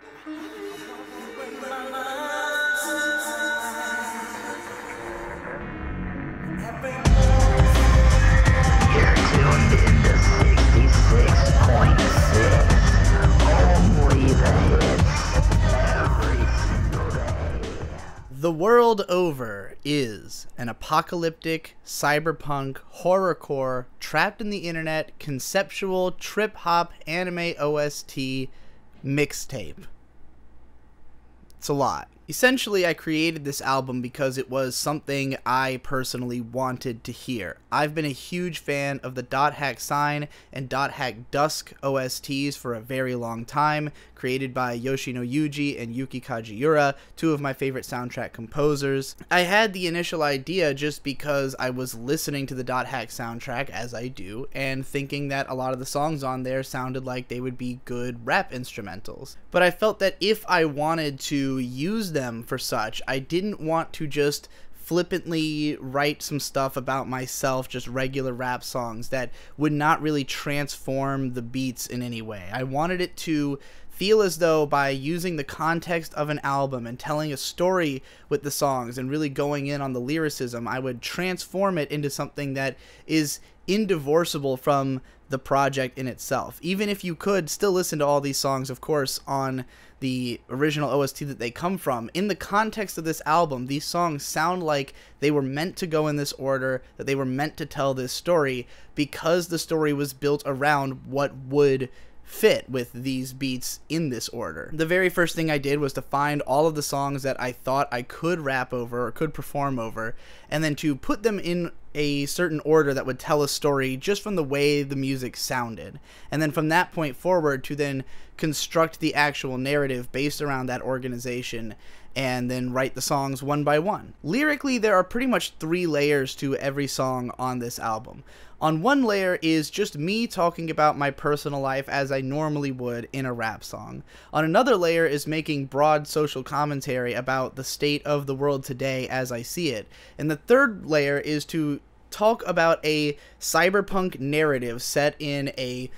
You're tuned into 66.6. Only the hits every single day. The World Over is an apocalyptic, cyberpunk, horrorcore, trapped in the internet, conceptual, trip-hop, anime OST mixtape. It's a lot. Essentially, I created this album because it was something I personally wanted to hear. I've been a huge fan of the .hack Sign and .hack Dusk OSTs for a very long time, created by Yoshino Yuji and Yuki Kajiura, two of my favorite soundtrack composers. I had the initial idea just because I was listening to the .hack soundtrack, as I do, and thinking that a lot of the songs on there sounded like they would be good rap instrumentals. But I felt that if I wanted to use them for such, I didn't want to just flippantly write some stuff about myself, just regular rap songs that would not really transform the beats in any way. I wanted it to feel as though by using the context of an album and telling a story with the songs and really going in on the lyricism, I would transform it into something that is indivorceable from the project in itself. Even if you could still listen to all these songs, of course, on the original OST that they come from, in the context of this album, these songs sound like they were meant to go in this order, that they were meant to tell this story, because the story was built around what would fit with these beats in this order. The very first thing I did was to find all of the songs that I thought I could rap over or could perform over, and then to put them in a certain order that would tell a story just from the way the music sounded. And then from that point forward to then construct the actual narrative based around that organization and then write the songs one by one. Lyrically, there are pretty much 3 layers to every song on this album. On one layer is just me talking about my personal life as I normally would in a rap song. On another layer is making broad social commentary about the state of the world today as I see it. And the third layer is to talk about a cyberpunk narrative set in a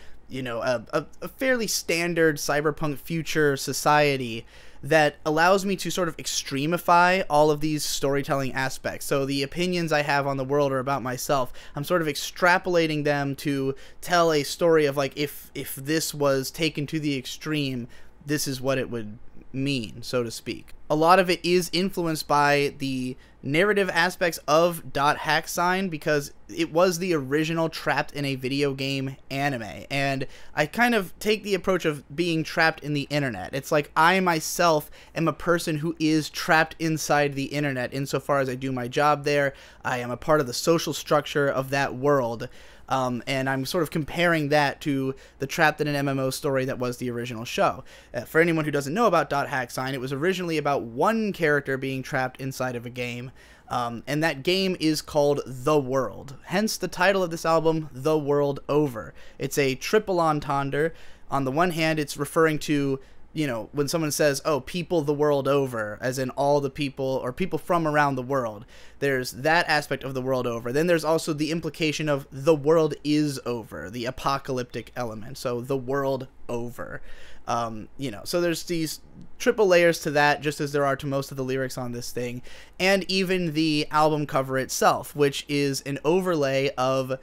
fairly standard cyberpunk future society that allows me to sort of extremify all of these storytelling aspects. So the opinions I have on the world or about myself, I'm sort of extrapolating them to tell a story of, like, if this was taken to the extreme, this is what it would mean, so to speak. A lot of it is influenced by the narrative aspects of .hack Sign because it was the original trapped in a video game anime, and I kind of take the approach of being trapped in the internet. It's like I myself am a person who is trapped inside the internet insofar as I do my job there. I am a part of the social structure of that world. And I'm sort of comparing that to the Trapped in an MMO story that was the original show. For anyone who doesn't know about .hack Sign, it was originally about one character being trapped inside of a game, and that game is called The World. Hence the title of this album, The World Over. It's a triple entendre. On the one hand, it's referring to, you know, when someone says, oh, people the world over, as in all the people or people from around the world, there's that aspect of the world over. Then there's also the implication of the world is over, the apocalyptic element. So the world over, so there's these triple layers to that, just as there are to most of the lyrics on this thing. And even the album cover itself, which is an overlay of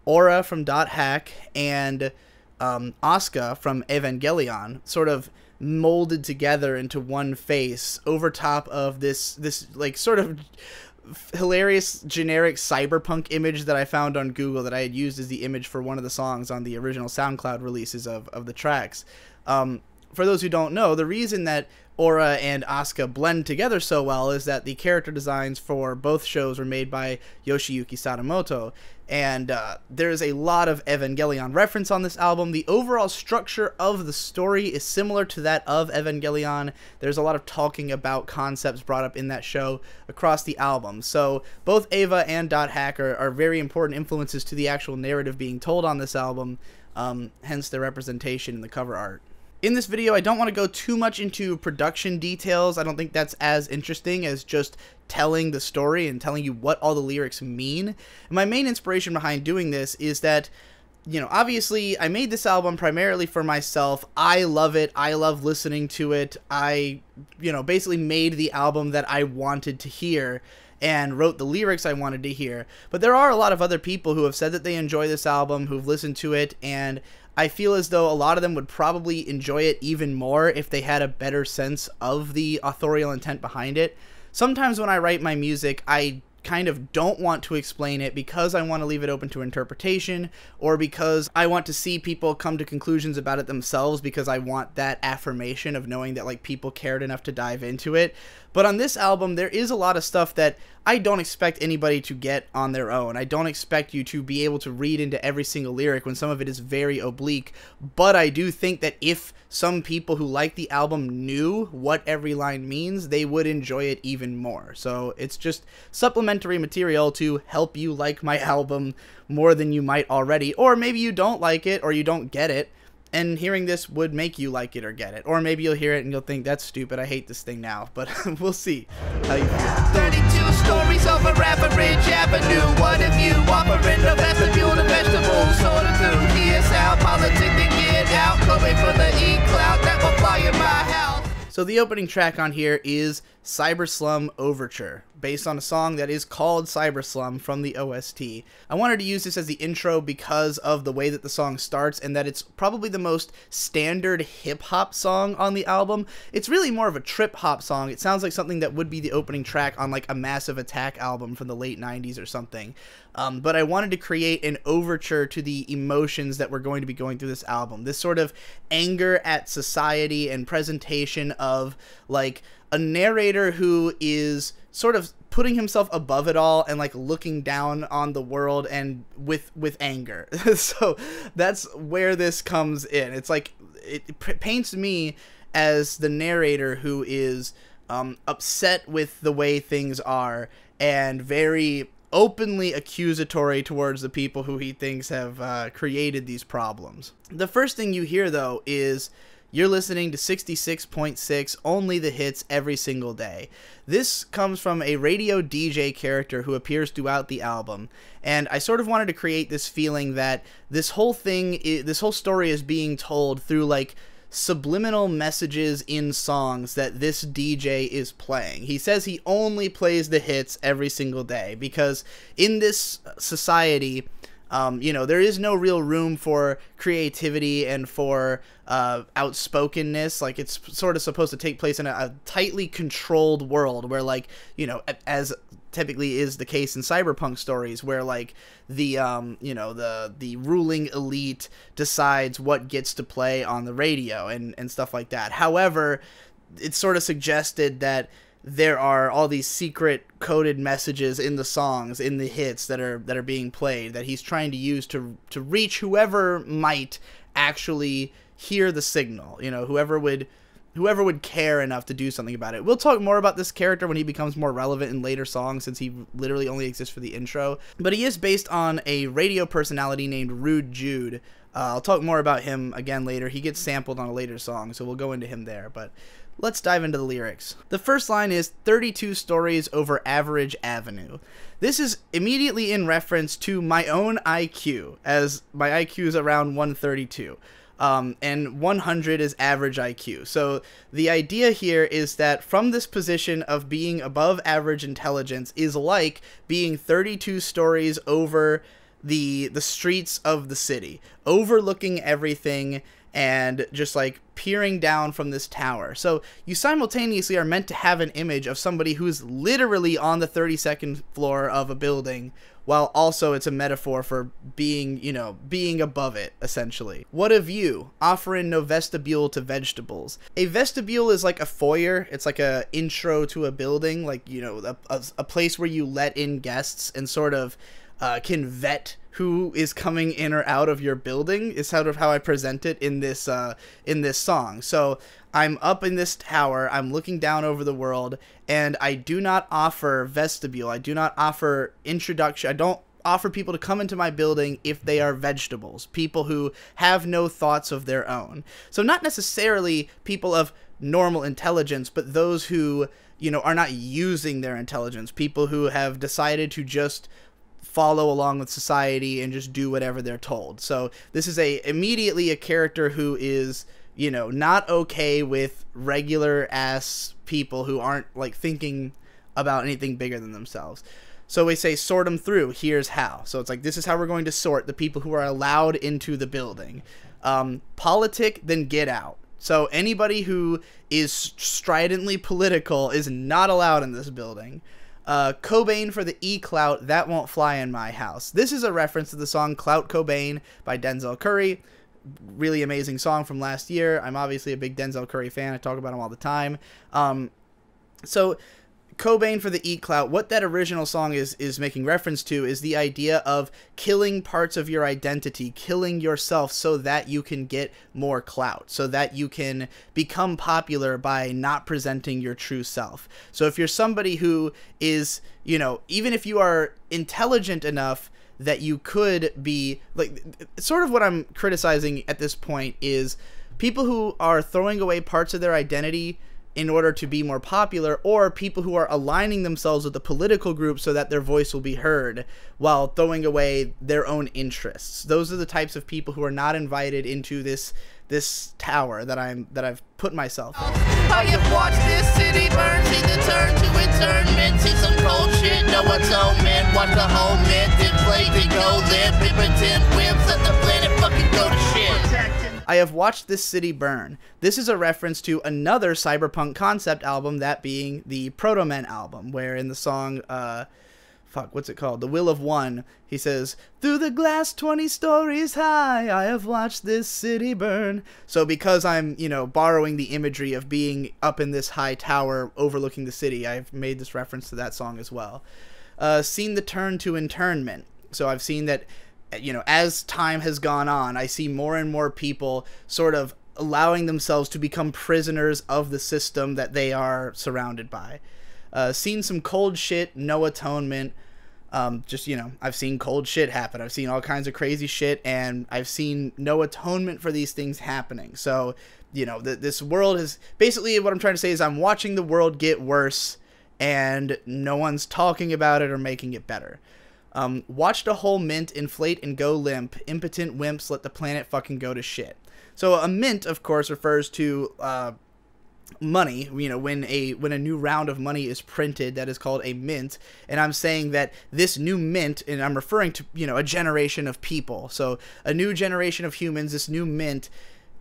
Aura from .hack and Asuka from Evangelion, sort of molded together into one face over top of this like sort of hilarious generic cyberpunk image that I found on Google that I had used as the image for one of the songs on the original SoundCloud releases of the tracks. For those who don't know, the reason that Aura and Asuka blend together so well is that the character designs for both shows were made by Yoshiyuki Sadamoto, and there's a lot of Evangelion reference on this album. The overall structure of the story is similar to that of Evangelion. There's a lot of talking about concepts brought up in that show across the album. So both Eva and .hack are very important influences to the actual narrative being told on this album, hence their representation in the cover art. In this video, I don't want to go too much into production details. I don't think that's as interesting as just telling the story and telling you what all the lyrics mean. And my main inspiration behind doing this is that you know, obviously I made this album primarily for myself. I love it. I love listening to it. I, you know, basically made the album that I wanted to hear and wrote the lyrics I wanted to hear. But there are a lot of other people who have said that they enjoy this album, who've listened to it, and I feel as though a lot of them would probably enjoy it even more if they had a better sense of the authorial intent behind it. Sometimes when I write my music, I kind of don't want to explain it because I want to leave it open to interpretation, or because I want to see people come to conclusions about it themselves, because I want that affirmation of knowing that like people cared enough to dive into it. But on this album, there is a lot of stuff that I don't expect anybody to get on their own. I don't expect you to be able to read into every single lyric when some of it is very oblique, but I do think that if some people who like the album knew what every line means, they would enjoy it even more. So it's just supplementary material to help you like my album more than you might already, or maybe you don't like it or you don't get it, and hearing this would make you like it or get it. Or maybe you'll hear it and you'll think, that's stupid, I hate this thing now. But we'll see how you feel. 32 stories over Average Avenue. What if you offering the vestibule to vegetables? Sort of through here, sound politics and get out. Going for the E-cloud that will fly in my house. So the opening track on here is CYBERSLUM Overture, based on a song that is called CYBERSLUM from the OST. I wanted to use this as the intro because of the way that the song starts, and that it's probably the most standard hip-hop song on the album. It's really more of a trip-hop song. It sounds like something that would be the opening track on like a Massive Attack album from the late 90s or something. But I wanted to create an overture to the emotions that we're going to be going through this album. This sort of anger at society and presentation of like a narrator who is sort of putting himself above it all and like looking down on the world and with anger. So that's where this comes in. It's like it paints me as the narrator who is upset with the way things are and very openly accusatory towards the people who he thinks have created these problems. The first thing you hear though is you're listening to 66.6, only the hits every single day. This comes from a radio DJ character who appears throughout the album, and I sort of wanted to create this feeling that this whole story is being told through like subliminal messages in songs that this DJ is playing. He says he only plays the hits every single day because in this society, you know, there is no real room for creativity and for outspokenness. Like, it's sort of supposed to take place in a tightly controlled world where, like, you know, as typically is the case in cyberpunk stories, where like the you know, the ruling elite decides what gets to play on the radio and stuff like that. However, it's sort of suggested that there are all these secret coded messages in the songs, in the hits that are being played, that he's trying to use to reach whoever might actually hear the signal, you know, whoever would care enough to do something about it. We'll talk more about this character when he becomes more relevant in later songs, since he literally only exists for the intro. But he is based on a radio personality named Rude Jude. I'll talk more about him again later. He gets sampled on a later song, so we'll go into him there. But let's dive into the lyrics. The first line is 32 stories over Average Avenue. This is immediately in reference to my own IQ, as my IQ is around 132. And 100 is average IQ. So the idea here is that from this position of being above average intelligence is like being 32 stories over the streets of the city, overlooking everything and just like peering down from this tower. So you simultaneously are meant to have an image of somebody who's literally on the 32nd floor of a building, while also it's a metaphor for being, you know, being above it, essentially. What of you? Offering no vestibule to vegetables. A vestibule is like a foyer. It's like a intro to a building, like, you know, a place where you let in guests and sort of can vet who is coming in or out of your building, is sort of how I present it in this song. So I'm up in this tower, I'm looking down over the world, and I do not offer vestibule, I do not offer introduction, I don't offer people to come into my building if they are vegetables, people who have no thoughts of their own. So not necessarily people of normal intelligence, but those who, you know, are not using their intelligence, people who have decided to just follow along with society and just do whatever they're told. So this is immediately a character who is, you know, not okay with regular ass people who aren't like thinking about anything bigger than themselves. So we say sort them through. Here's how. So it's like, this is how we're going to sort the people who are allowed into the building. Politic, then get out. So anybody who is stridently political is not allowed in this building. Cobain for the E-Clout, that won't fly in my house. This is a reference to the song Clout Cobain by Denzel Curry. Really amazing song from last year. I'm obviously a big Denzel Curry fan. I talk about him all the time. So Cobain for the E-Clout, what that original song is making reference to is the idea of killing parts of your identity, killing yourself so that you can get more clout, so that you can become popular by not presenting your true self. So if you're somebody who is, you know, even if you are intelligent enough that you could be, like, sort of what I'm criticizing at this point is people who are throwing away parts of their identity in order to be more popular, or people who are aligning themselves with a political group so that their voice will be heard while throwing away their own interests. Those are the types of people who are not invited into this tower that I've put myself in. I have watched this city burn, see the turn to internment, see some cold shit, no atonement, watch the whole myth, inflate and go limp, impotent whims, let the planet fucking go to shit. I have watched this city burn. This is a reference to another cyberpunk concept album, that being the Proto Men album, where in the song, what's it called? The Will of One, he says, "Through the glass 20 stories high, I have watched this city burn." So because I'm, you know, borrowing the imagery of being up in this high tower overlooking the city, I've made this reference to that song as well. Seen the turn to internment. So I've seen that, you know, as time has gone on, I see more and more people sort of allowing themselves to become prisoners of the system that they are surrounded by. Seen some cold shit, no atonement. Just, you know, I've seen cold shit happen. I've seen all kinds of crazy shit, and I've seen no atonement for these things happening. So, you know, this world is basically, what I'm trying to say is I'm watching the world get worse, and no one's talking about it or making it better. Watched a whole mint inflate and go limp. Impotent wimps, let the planet fucking go to shit. So a mint, of course, refers to money. You know, when a new round of money is printed, that is called a mint. And I'm saying that this new mint, and I'm referring to, you know, a generation of people. So a new generation of humans, this new mint,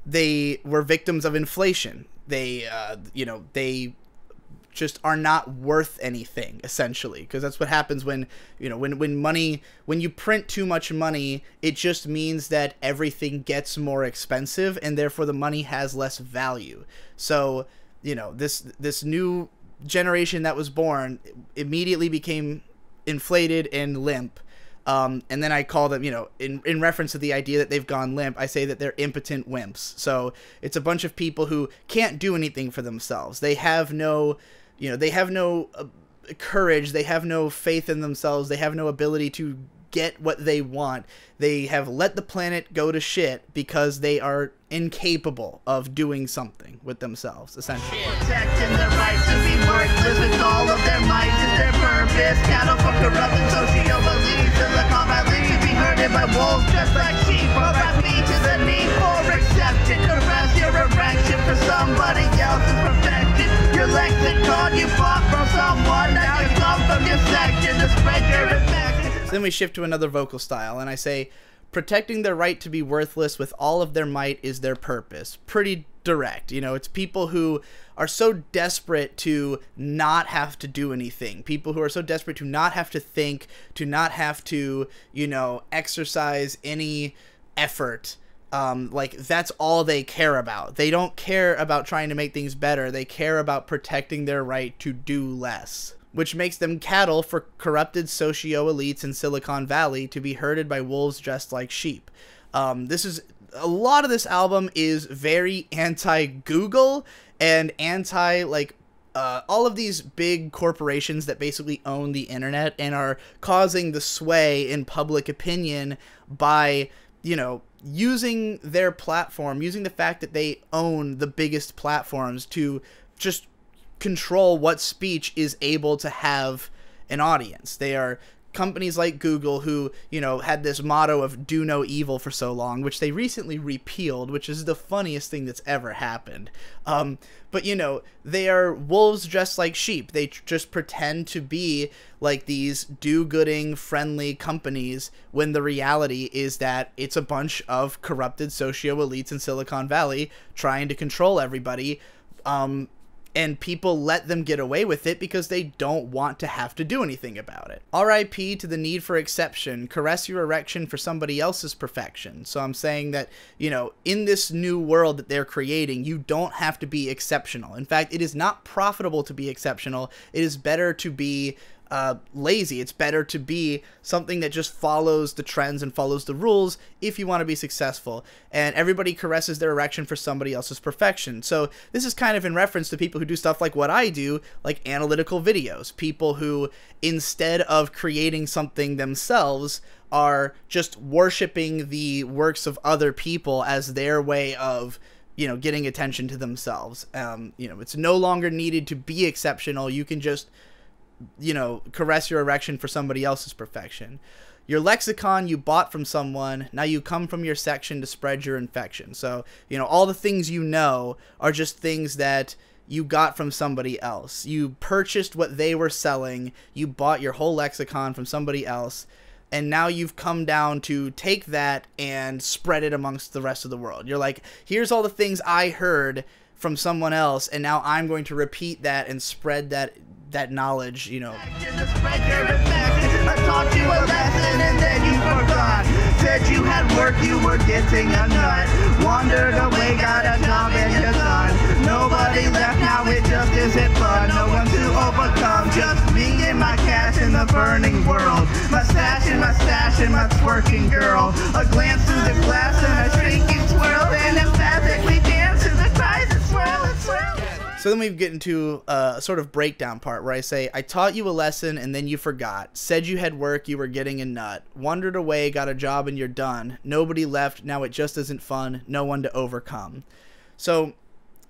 they were victims of inflation. They, you know, they just are not worth anything, essentially, because that's what happens when, you know, when you print too much money, it just means that everything gets more expensive, and therefore the money has less value. So, you know, this new generation that was born immediately became inflated and limp. And then I call them, you know, in reference to the idea that they've gone limp, I say that they're impotent wimps. So it's a bunch of people who can't do anything for themselves. They have no, you know, they have no courage. They have no faith in themselves. They have no ability to get what they want. They have let the planet go to shit because they are incapable of doing something with themselves, essentially. Protecting their right to be worthless with all of their might is their purpose. Cattle for corrupted socio-beliefs, Silicon Valley be herded by wolves just like sheep. Provide me to the need for exception. Caress your erection for somebody else's perfection. Your lexicon you bought from someone, now you come from your section to spread your infection. So then we shift to another vocal style, and I say, protecting their right to be worthless with all of their might is their purpose. Pretty direct. You know, it's people who are so desperate to not have to do anything. People who are so desperate to not have to think, to not have to, you know, exercise any effort. Like, that's all they care about. They don't care about trying to make things better. They care about protecting their right to do less, which makes them cattle for corrupted socio-elites in Silicon Valley to be herded by wolves dressed like sheep. A lot of this album is very anti-Google and anti, like, all of these big corporations that basically own the internet and are causing the sway in public opinion by, you know, using their platform, using the fact that they own the biggest platforms to just control what speech is able to have an audience. They are companies like Google, who, you know, had this motto of do no evil for so long, which they recently repealed, which is the funniest thing that's ever happened. But, you know, they are wolves dressed like sheep. They just pretend to be like these do-gooding, friendly companies, when the reality is that it's a bunch of corrupted socio-elites in Silicon Valley trying to control everybody. And people let them get away with it because they don't want to have to do anything about it. R.I.P. to the need for exception. Caress your erection for somebody else's perfection. So I'm saying that, you know, in this new world that they're creating, you don't have to be exceptional. In fact, it is not profitable to be exceptional. It is better to be lazy. It's better to be something that just follows the trends and follows the rules if you want to be successful. And everybody caresses their erection for somebody else's perfection. So this is kind of in reference to people who do stuff like what I do, like analytical videos. People who, instead of creating something themselves, are just worshiping the works of other people as their way of, you know, getting attention to themselves. You know, it's no longer needed to be exceptional. You can just, you know, caress your erection for somebody else's perfection. Your lexicon you bought from someone, now you come from your section to spread your infection. So, you know, all the things you know are just things that you got from somebody else. You purchased what they were selling, you bought your whole lexicon from somebody else, and now you've come down to take that and spread it amongst the rest of the world. You're like, here's all the things I heard from someone else, and now I'm going to repeat that and spread that knowledge, you know. I taught you a lesson and then you forgot. Said you had work, you were getting a nut. Wandered away, got a job and you're done. Nobody left, now it just isn't fun. No one to overcome, just me and my cash in the burning world. My stash and my twerking girl. A glance through the glass and a shrinking swirl. And emphatically dance to the cries and swirl and swirl. So then we get into a sort of breakdown part where I say, I taught you a lesson and then you forgot. Said you had work, you were getting a nut. Wandered away, got a job and you're done. Nobody left, now it just isn't fun. No one to overcome. So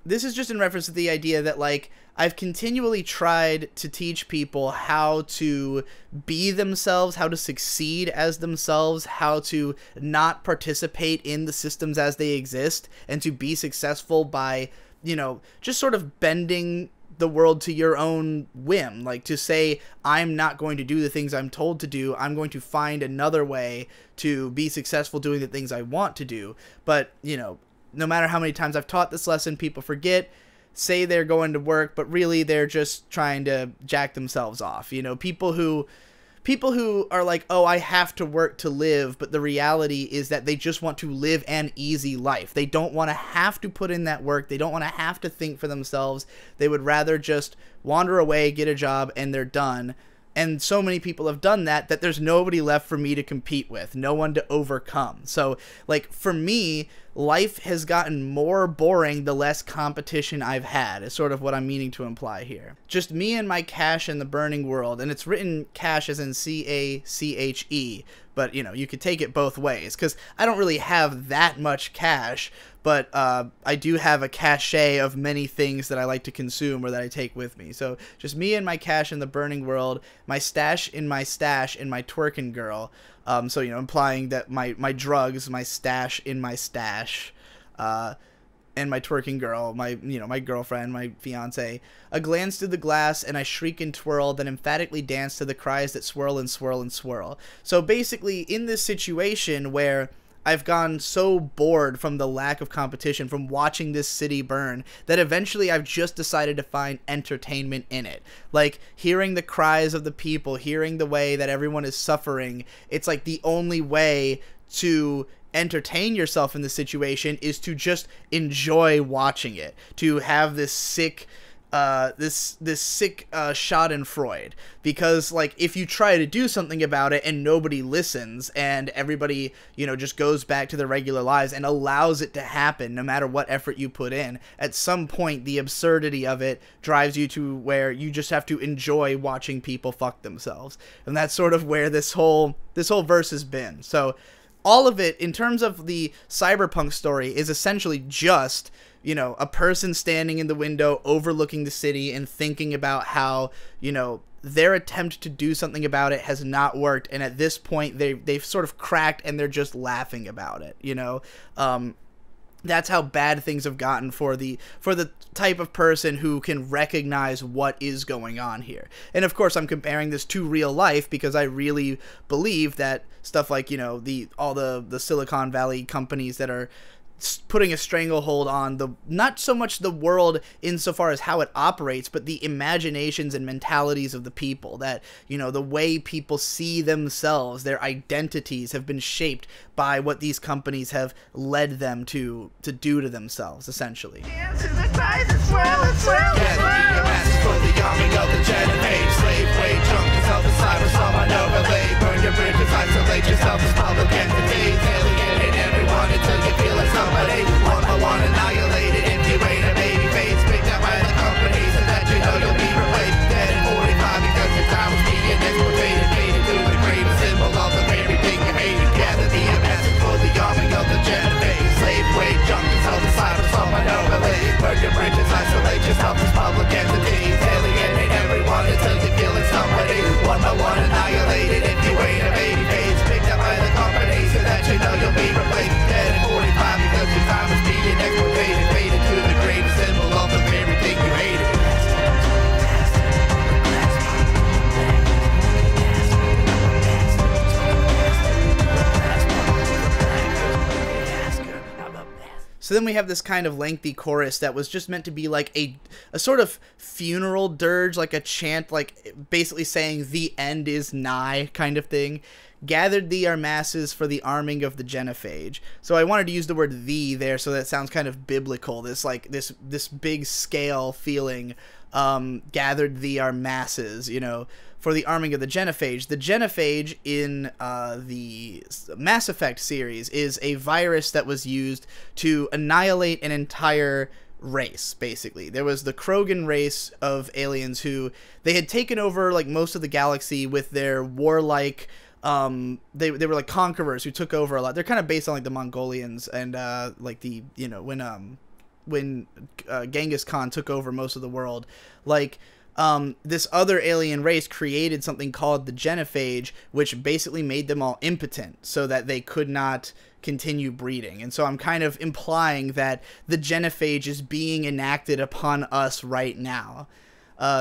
this is just in reference to the idea that, like, I've continually tried to teach people how to be themselves, how to succeed as themselves, how to not participate in the systems as they exist, and to be successful by, you know, just sort of bending the world to your own whim. Like, to say, I'm not going to do the things I'm told to do, I'm going to find another way to be successful doing the things I want to do. But, you know, no matter how many times I've taught this lesson, people forget, say they're going to work, but really they're just trying to jack themselves off. You know, people who are like, oh, I have to work to live, but the reality is that they just want to live an easy life. They don't want to have to put in that work. They don't want to have to think for themselves. They would rather just wander away, get a job, and they're done. And so many people have done that there's nobody left for me to compete with, no one to overcome. So, like, for me, life has gotten more boring the less competition I've had, is sort of what I'm meaning to imply here. Just me and my cash in the burning world, and it's written cash as in C-A-C-H-E, but, you know, you could take it both ways, because I don't really have that much cash, but I do have a cachet of many things that I like to consume or that I take with me. So just me and my cash in the burning world, my stash in my stash, and my twerking girl. So, you know, implying that my drugs, my stash in my stash, and my twerking girl, my girlfriend, my fiance. A glance through the glass, and I shriek and twirl, then emphatically dance to the cries that swirl and swirl and swirl. So basically, in this situation where I've gone so bored from the lack of competition, from watching this city burn, that eventually I've just decided to find entertainment in it. Like, hearing the cries of the people, hearing the way that everyone is suffering, it's like the only way to entertain yourself in the situation is to just enjoy watching it, to have this sick schadenfreude. Because, like, if you try to do something about it and nobody listens, and everybody, you know, just goes back to their regular lives and allows it to happen no matter what effort you put in, at some point the absurdity of it drives you to where you just have to enjoy watching people fuck themselves. And that's sort of where this whole verse has been. So all of it, in terms of the cyberpunk story, is essentially just, you know, a person standing in the window overlooking the city and thinking about how, you know, their attempt to do something about it has not worked, and at this point they've sort of cracked and they're just laughing about it, you know. That's how bad things have gotten for the type of person who can recognize what is going on here. And of course, I'm comparing this to real life because I really believe that stuff like, you know, all the Silicon Valley companies that are putting a stranglehold on not so much the world insofar as how it operates, but the imaginations and mentalities of the people. That, you know, the way people see themselves, their identities have been shaped by what these companies have led them to do to themselves, essentially. Gather the masses for the army of the Genovese. Slave wage junkies of the CYBERSLUM on overlay. Burn your bridges, isolate yourself as public entities. Alienate everyone until you feel like somebody. One by one annihilated. If you ain't a baby face, picked up by the company so that you know you'll be replaced. Dead at 45 because your time was being exploited. Faded through the grave, a symbol of the very thing you hated. Gather the masses for the army of the Genovese. Slave wage junkies of the CYBERSLUM on overlay. Burn your bridges, isolate yourself as public entities. Alienate everyone until you feel like somebody. One by one annihilated. If you ain't a baby face, picked up by the company so that you know you'll be replaced. Dead at 45 because your time is being exploited. Faded to the grave, a symbol of the very thing you hated. So then we have this kind of lengthy chorus that was just meant to be like a sort of funeral dirge, like a chant, like basically saying the end is nigh kind of thing. Gathered thee our masses for the arming of the genophage. So I wanted to use the word "thee" there, so that sounds kind of biblical. This like this big scale feeling. Gathered thee our masses, you know, for the arming of the genophage. The genophage in the Mass Effect series is a virus that was used to annihilate an entire race, basically. There was the Krogan race of aliens who they had taken over like most of the galaxy with their warlike they were like conquerors who took over a lot. They're kind of based on like the Mongolians and like the, you know, when Genghis Khan took over most of the world, like this other alien race created something called the genophage, which basically made them all impotent so that they could not continue breeding. And so I'm kind of implying that the genophage is being enacted upon us right now.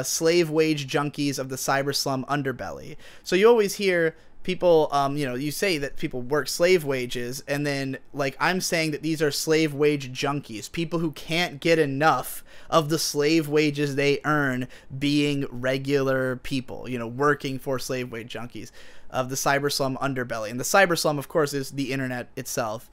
Slave wage junkies of the CYBERSLUM underbelly. So you always hear people, you know, you say that people work slave wages, and then, like, I'm saying that these are slave wage junkies, people who can't get enough of the slave wages they earn being regular people, you know, working for slave wage junkies of the CYBERSLUM underbelly. And the CYBERSLUM, of course, is the internet itself.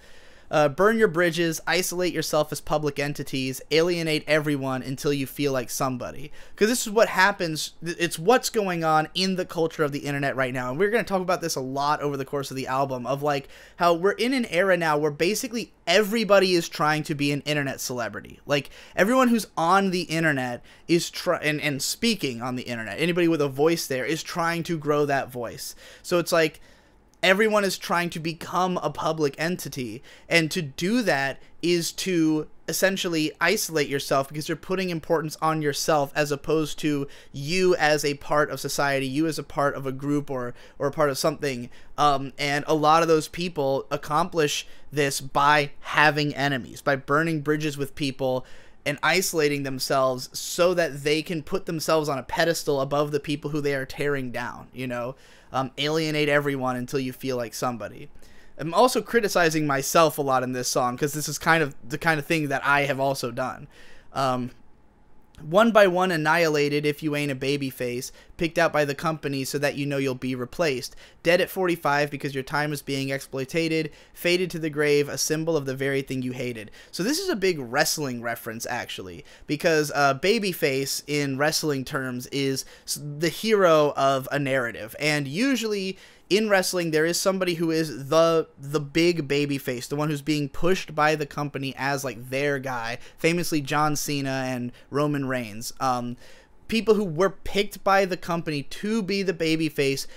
Burn your bridges, isolate yourself as public entities, alienate everyone until you feel like somebody. Because this is what happens, it's what's going on in the culture of the internet right now. And we're going to talk about this a lot over the course of the album, of like how we're in an era now where basically everybody is trying to be an internet celebrity. Like, everyone who's on the internet is and speaking on the internet, anybody with a voice there is trying to grow that voice. So it's like, everyone is trying to become a public entity, and to do that is to essentially isolate yourself because you're putting importance on yourself as opposed to you as a part of society, you as a part of a group or a part of something. And a lot of those people accomplish this by having enemies, by burning bridges with people and isolating themselves so that they can put themselves on a pedestal above the people who they are tearing down, you know? Alienate everyone until you feel like somebody. I'm also criticizing myself a lot in this song because this is kind of the kind of thing that I have also done. One by one annihilated if you ain't a baby face, picked out by the company so that you know you'll be replaced. Dead at 45 because your time is being exploited, faded to the grave, a symbol of the very thing you hated. So this is a big wrestling reference, actually, because babyface in wrestling terms is the hero of a narrative, and usually in wrestling, there is somebody who is the big baby face, the one who's being pushed by the company as like their guy, famously John Cena and Roman Reigns. People who were picked by the company to be the baby face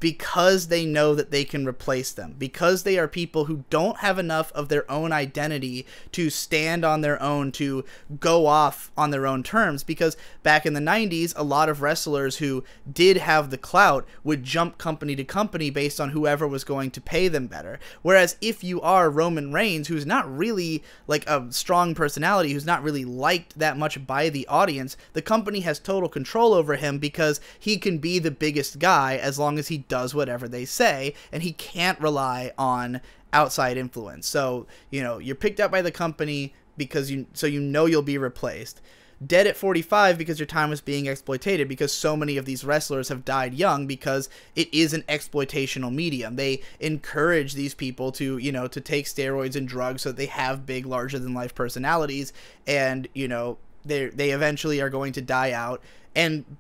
because they know that they can replace them, because they are people who don't have enough of their own identity to stand on their own, to go off on their own terms. Because back in the 90s, a lot of wrestlers who did have the clout would jump company to company based on whoever was going to pay them better. Whereas if you are Roman Reigns, who's not really like a strong personality, who's not really liked that much by the audience, the company has total control over him because he can be the biggest guy as long as he does whatever they say, and he can't rely on outside influence. So, you know, you're picked up by the company because you know you'll be replaced. Dead at 45 because your time was being exploited, because so many of these wrestlers have died young because it is an exploitational medium. They encourage these people to, you know, to take steroids and drugs so that they have big, larger than life personalities, and, you know, they eventually are going to die out, and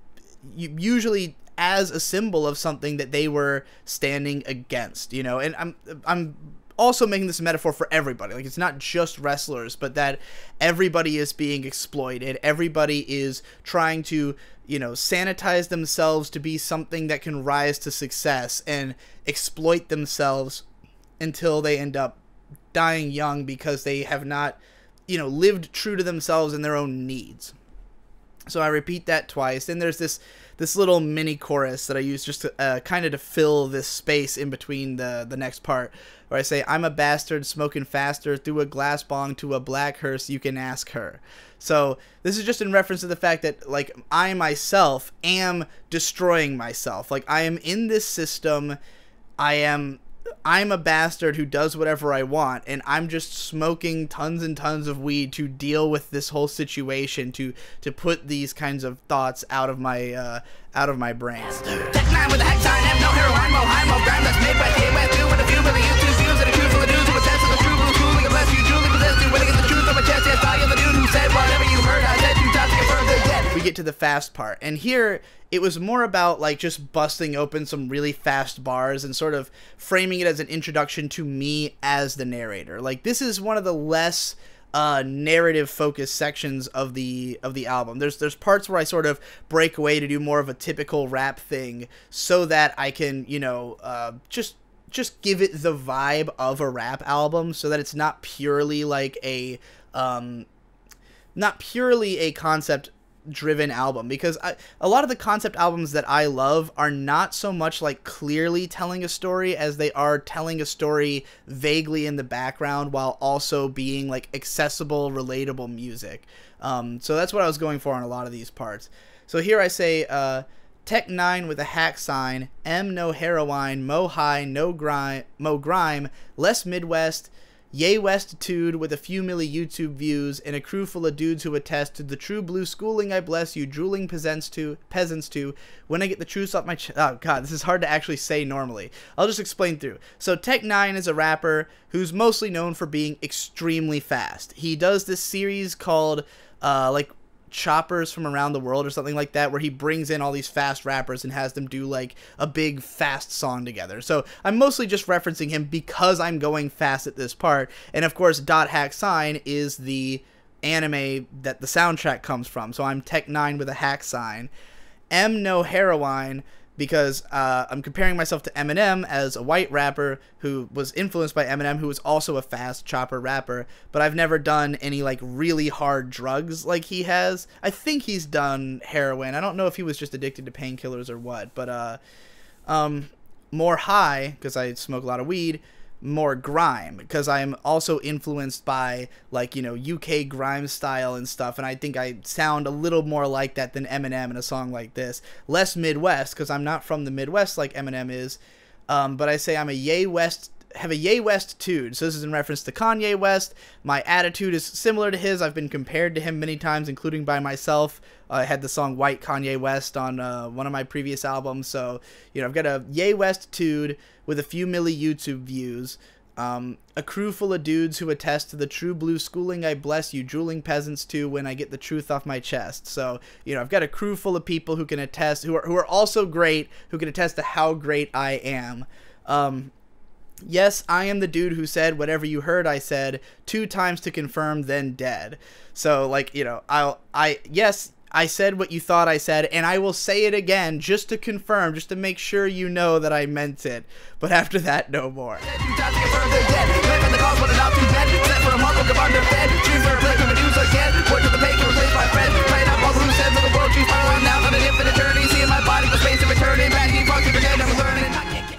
usually as a symbol of something that they were standing against, you know. And I'm also making this a metaphor for everybody. Like, it's not just wrestlers, but that everybody is being exploited. Everybody is trying to, you know, sanitize themselves to be something that can rise to success and exploit themselves until they end up dying young because they have not, you know, lived true to themselves and their own needs. So I repeat that twice. Then there's this little mini chorus that I use just to kind of to fill this space in between the next part, where I say, I'm a bastard smoking faster through a glass bong to a black hearse, you can ask her. So this is just in reference to the fact that, like, I myself am destroying myself. Like, I am in this system. I'm a bastard who does whatever I want, and I'm just smoking tons and tons of weed to deal with this whole situation, to put these kinds of thoughts out of my brain. Tech 9 with a hex sign, M, no heroin, mo high, mo grime, that's made by KWS2 with a few million YouTube views and a crew full of dudes who attest to the true blue schooling, unless you truly possess to winning the truth on my chest. Yes, I am the dude who said whatever you heard, I said 2 times to get further yet. We get to the fast part, and here it was more about, like, just busting open some really fast bars and sort of framing it as an introduction to me as the narrator. Like, this is one of the less narrative focused sections of the album. There's parts where I sort of break away to do more of a typical rap thing so that I can, you know, just give it the vibe of a rap album, so that it's not purely like a concept driven album. Because a lot of the concept albums that I love are not so much like clearly telling a story as they are telling a story vaguely in the background while also being like accessible, relatable music. So that's what I was going for on a lot of these parts. So here I say, Tech 9 with a hack sign, M no heroin, mo high, no grime, mo grime, less Midwest, yay Westitude with a few milli YouTube views, and a crew full of dudes who attest to the true blue schooling I bless you, drooling peasants to, when I get the truth off my oh god, this is hard to actually say normally. I'll just explain through. So Tech 9 is a rapper who's mostly known for being extremely fast. He does this series called, like, Choppers from Around the World or something like that, where he brings in all these fast rappers and has them do like a big fast song together. So I'm mostly just referencing him because I'm going fast at this part. And of course, Dot Hack Sign is the anime that the soundtrack comes from. So I'm Tech 9 with a hack sign. M no heroin, because I'm comparing myself to Eminem as a white rapper who was influenced by Eminem, who was also a fast chopper rapper, but I've never done any like really hard drugs like he has. I think he's done heroin. I don't know if he was just addicted to painkillers or what, but more high, because I smoke a lot of weed, more grime, because I'm also influenced by, like, you know, UK grime style and stuff, and I think I sound a little more like that than Eminem in a song like this. Less Midwest, because I'm not from the Midwest like Eminem is, but I say I'm a yay West, have a yay Westitude. So this is in reference to Kanye West. My attitude is similar to his. I've been compared to him many times, including by myself. I had the song White Kanye West on one of my previous albums. So, you know, I've got a yay Westitude with a few milli YouTube views. A crew full of dudes who attest to the true blue schooling I bless you, drooling peasants too when I get the truth off my chest. So, you know, I've got a crew full of people who can attest, who are also great, who can attest to how great I am. Yes, I am the dude who said whatever you heard I said 2 times to confirm, then dead. So, like, you know, yes, I said what you thought I said, and I will say it again just to confirm, just to make sure you know that I meant it. But after that, no more.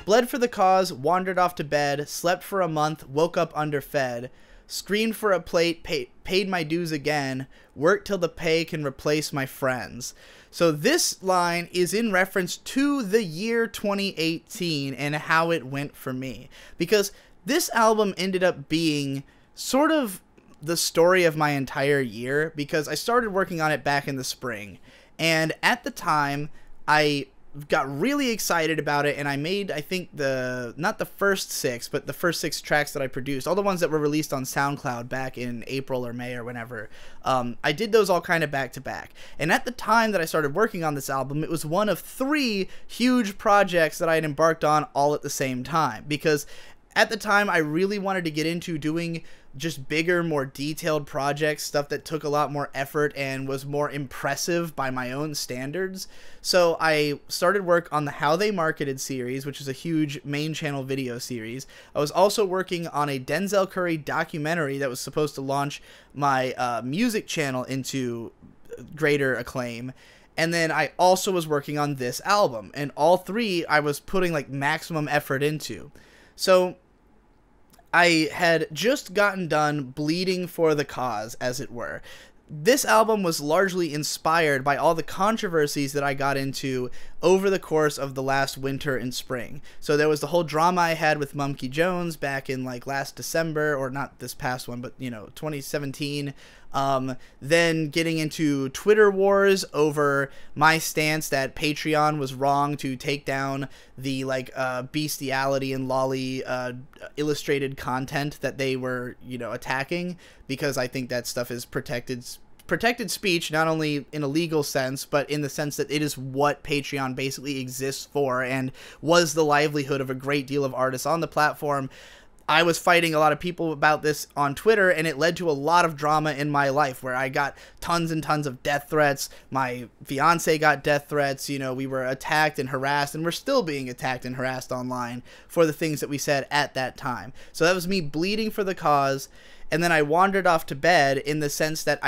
Bled for the cause, wandered off to bed, slept for a month, woke up underfed, screamed for a plate, paid my dues again, worked till the pay can replace my friends. So this line is in reference to the year 2018 and how it went for me. Because this album ended up being sort of the story of my entire year, because I started working on it back in the spring. And at the time, I got really excited about it, and I made, I think, not the first 6, but the first 6 tracks that I produced, all the ones that were released on SoundCloud back in April or May or whenever. I did those all kind of back to back. And at the time that I started working on this album, it was one of 3 huge projects that I had embarked on all at the same time, because at the time I really wanted to get into doing just bigger, more detailed projects, stuff that took a lot more effort and was more impressive by my own standards. So I started work on the How They Marketed series, which is a huge main channel video series. I was also working on a Denzel Curry documentary that was supposed to launch my music channel into greater acclaim. And then I also was working on this album, and all 3 I was putting like maximum effort into. So I had just gotten done bleeding for the cause, as it were. This album was largely inspired by all the controversies that I got into over the course of the last winter and spring. So there was the whole drama I had with Mumkey Jones back in like last December, or not this past one, but 2017. Then getting into Twitter wars over my stance that Patreon was wrong to take down the bestiality and lolly illustrated content that they were attacking, because I think that stuff is protected speech, not only in a legal sense, but in the sense that it is what Patreon basically exists for and was the livelihood of a great deal of artists on the platform. I was fighting a lot of people about this on Twitter, and it led to a lot of drama in my life where I got tons and tons of death threats. My fiance got death threats. We were attacked and harassed, and we're still being attacked and harassed online for the things that we said at that time. So that was me bleeding for the cause, and then I wandered off to bed in the sense that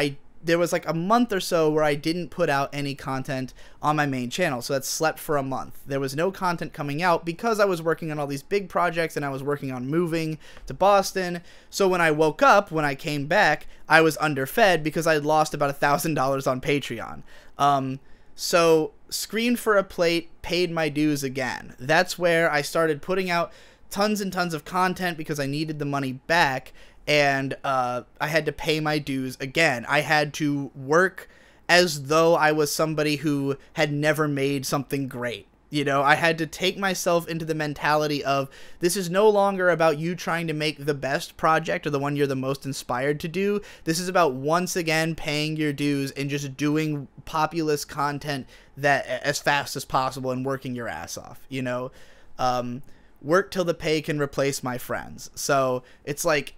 there was like a month or so where I didn't put out any content on my main channel. So that slept for a month. There was no content coming out because I was working on all these big projects, and I was working on moving to Boston. So when I woke up, when I came back, I was underfed because I had lost about $1,000 on Patreon. So screamed for a plate, paid my dues again. That's where I started putting out tons and tons of content because I needed the money back. And I had to pay my dues again. I had to work as though I was somebody who had never made something great. I had to take myself into the mentality of, this is no longer about you trying to make the best project or the one you're the most inspired to do. This is about once again paying your dues and just doing populist content that as fast as possible and working your ass off. Work till the pay can replace my friends. So it's like,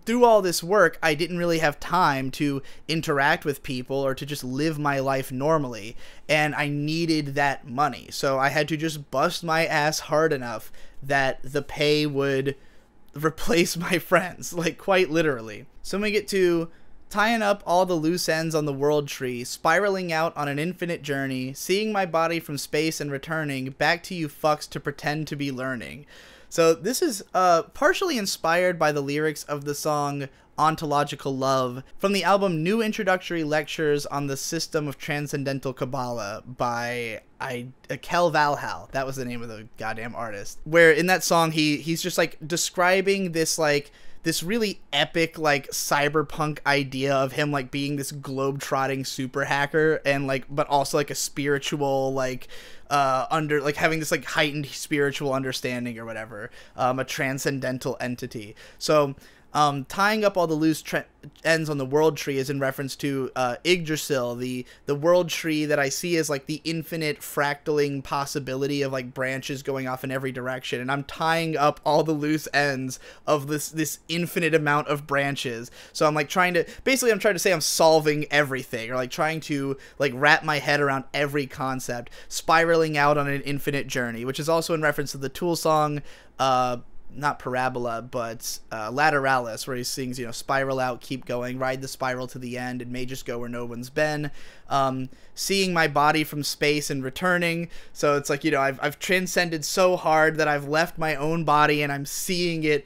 through all this work, I didn't really have time to interact with people or to just live my life normally, and I needed that money. So I had to just bust my ass hard enough that the pay would replace my friends, like quite literally. So we get to tying up all the loose ends on the world tree, spiraling out on an infinite journey, seeing my body from space and returning back to you fucks to pretend to be learning. So this is partially inspired by the lyrics of the song Ontological Love from the album New Introductory Lectures on the System of Transcendental Kabbalah by Kel Valhal. That was the name of the goddamn artist. Where in that song he's just like describing this really epic cyberpunk idea of him being this globe-trotting super hacker and but also a spiritual having this heightened spiritual understanding or whatever, a transcendental entity. So Tying up all the loose ends on the world tree is in reference to Yggdrasil, the world tree that I see as like the infinite fractaling possibility of like branches going off in every direction, and I'm tying up all the loose ends of this infinite amount of branches. So I'm like trying to say I'm solving everything, or like trying to like wrap my head around every concept, spiraling out on an infinite journey, which is also in reference to the Tool song, not Parabola, but Lateralis, where he sings, you know, spiral out, keep going, ride the spiral to the end, it may just go where no one's been. Seeing my body from space and returning, so it's like, you know, I've transcended so hard that I've left my own body and I'm seeing it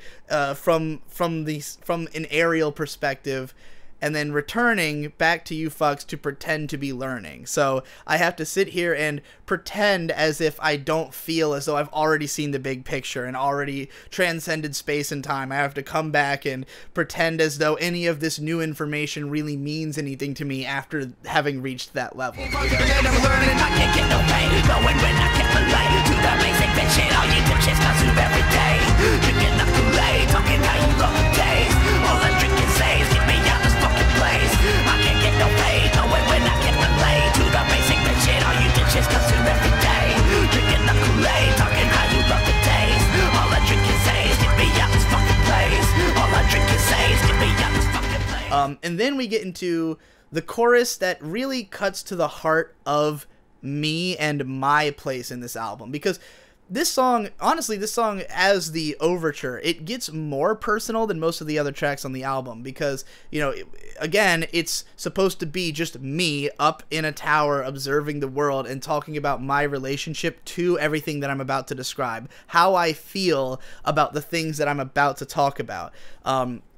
from an aerial perspective, and then returning back to you fucks to pretend to be learning. So I have to sit here and pretend as if I don't feel as though I've already seen the big picture and already transcended space and time. I have to come back and pretend as though any of this new information really means anything to me after having reached that level. And then we get into the chorus that really cuts to the heart of me and my place in this album, because this song, honestly, this song as the overture, it gets more personal than most of the other tracks on the album, because, you know, again, it's supposed to be just me up in a tower observing the world and talking about my relationship to everything that I'm about to describe, how I feel about the things that I'm about to talk about.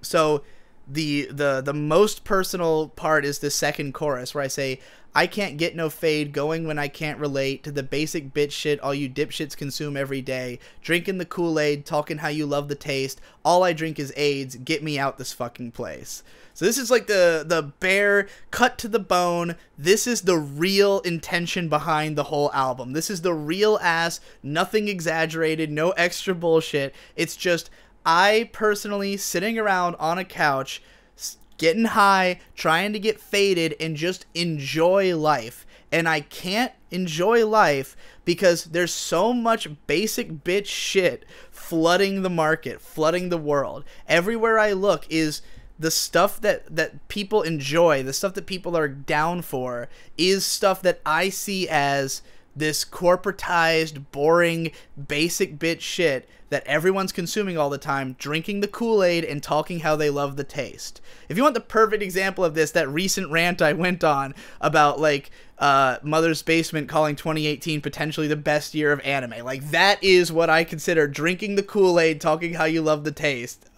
So the most personal part is the second chorus, where I say, I can't get no fade going when I can't relate to the basic bitch shit all you dipshits consume every day. Drinking the Kool-Aid, talking how you love the taste. All I drink is AIDS. Get me out this fucking place. So this is like the bare cut to the bone. This is the real intention behind the whole album. This is the real ass, nothing exaggerated, no extra bullshit. It's just I personally sitting around on a couch, getting high, trying to get faded, and just enjoy life. And I can't enjoy life because there's so much basic bitch shit flooding the market, flooding the world. Everywhere I look is the stuff that people enjoy, the stuff that people are down for, is stuff that I see as this corporatized, boring, basic bitch shit that everyone's consuming all the time, drinking the Kool-Aid and talking how they love the taste. If you want the perfect example of this, that recent rant I went on about, like, Mother's Basement calling 2018 potentially the best year of anime. Like, that is what I consider drinking the Kool-Aid, talking how you love the taste,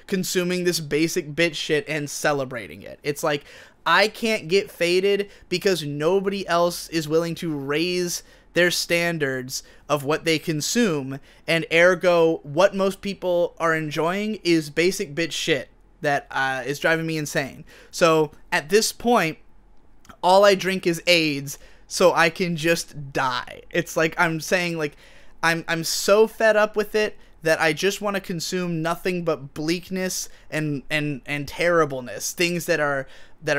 consuming this basic bitch shit and celebrating it. It's like, I can't get faded because nobody else is willing to raise their standards of what they consume, and ergo, what most people are enjoying is basic bitch shit that is driving me insane. So, at this point, all I drink is AIDS, so I can just die. It's like I'm saying, like, I'm so fed up with it that I just want to consume nothing but bleakness and terribleness, things that are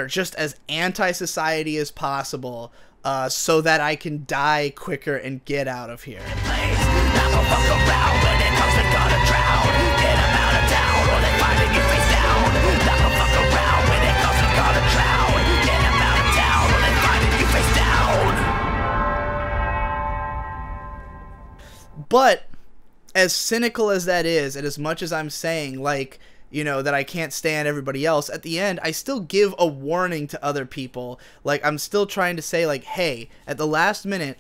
just as anti-society as possible, so that I can die quicker and get out of here. But as cynical as that is, and as much as I'm saying, like, you know, that I can't stand everybody else, at the end, I still give a warning to other people. Like, I'm still trying to say, like, hey, at the last minute,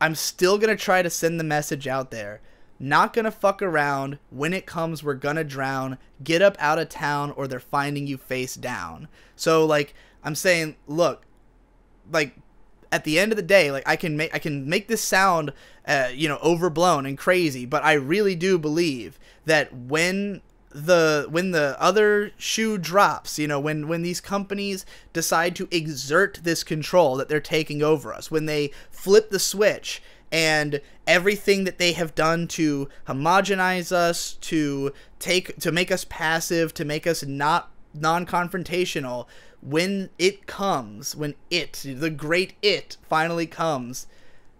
I'm still going to try to send the message out there. Not going to fuck around. When it comes, we're going to drown. Get up out of town or they're finding you face down. So, like, I'm saying, look, like, at the end of the day, like, I can make this sound, you know, overblown and crazy, but I really do believe that when the other shoe drops, you know, when these companies decide to exert this control that they're taking over us, when they flip the switch and everything that they have done to homogenize us, to make us passive, to make us not non-confrontational, when it comes, the great it finally comes,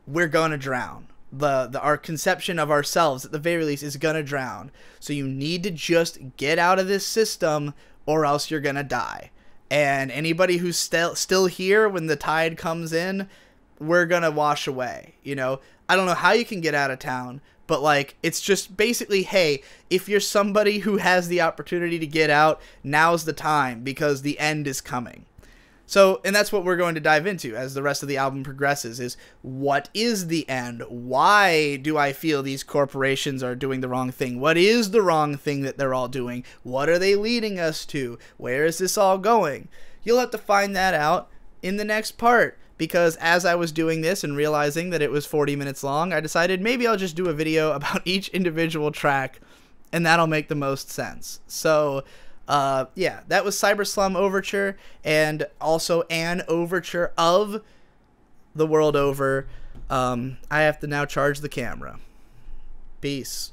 we're gonna drown. Our conception of ourselves, at the very least, is gonna drown. So you need to just get out of this system, or else you're gonna die. And anybody who's still here when the tide comes in, we're gonna wash away. You know, I don't know how you can get out of town, but like, it's just basically, hey, if you're somebody who has the opportunity to get out, now's the time, because the end is coming. So, and that's what we're going to dive into as the rest of the album progresses, is what is the end? Why do I feel these corporations are doing the wrong thing? What is the wrong thing that they're all doing? What are they leading us to? Where is this all going? You'll have to find that out in the next part, because as I was doing this and realizing that it was 40 minutes long, I decided maybe I'll just do a video about each individual track, and that'll make the most sense. So, yeah, that was CYBERSLUM Overture, and also an overture of The World Over. I have to now charge the camera. Peace.